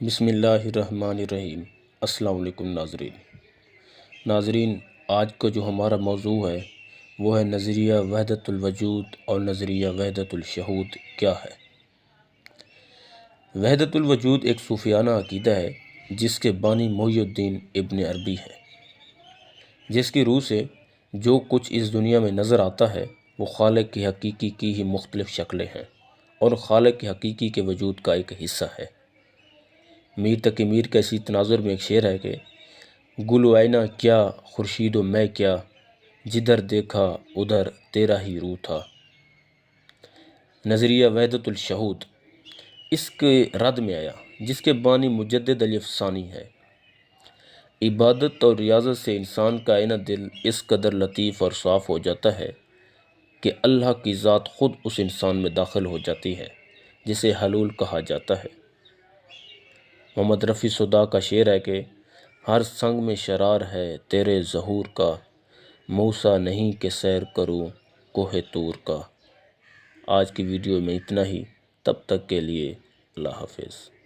بسم اللہ الرحمن الرحیم۔ السلام علیکم ناظرین، آج کا جو ہمارا موضوع ہے وہ ہے نظریہ وحدت الوجود اور نظریہ وحدت الشہود کیا ہے۔ وحدت الوجود ایک صوفیانہ عقیدہ ہے جس کے بانی محی الدین ابن عربی ہے، جس کی روح سے جو کچھ اس دنیا میں نظر آتا ہے وہ خالق کی حقیقی کی ہی مختلف شکلیں ہیں اور خالق کی حقیقی کے وجود کا ایک حصہ ہے۔ میر تقی میر کا اسی تناظر میں ایک شعر ہے کہ گل و آئینہ کیا خورشید و میں کیا، جدھر دیکھا ادھر تیرا ہی روح تھا۔ نظریہ وحدت الشہود اس کے رد میں آیا، جس کے بانی مجدد علی افسانی ہے۔ عبادت اور ریاضت سے انسان کا آئینہ دل اس قدر لطیف اور صاف ہو جاتا ہے کہ اللہ کی ذات خود اس انسان میں داخل ہو جاتی ہے، جسے حلول کہا جاتا ہے۔ محمد رفیع صدیق کا شعر ہے کہ ہر سنگ میں شرار ہے تیرے ظہور کا، موسیٰ نہیں کہ سیر کروں کوہ طور کا۔ آج کی ویڈیو میں اتنا ہی، تب تک کے لیے اللہ حافظ۔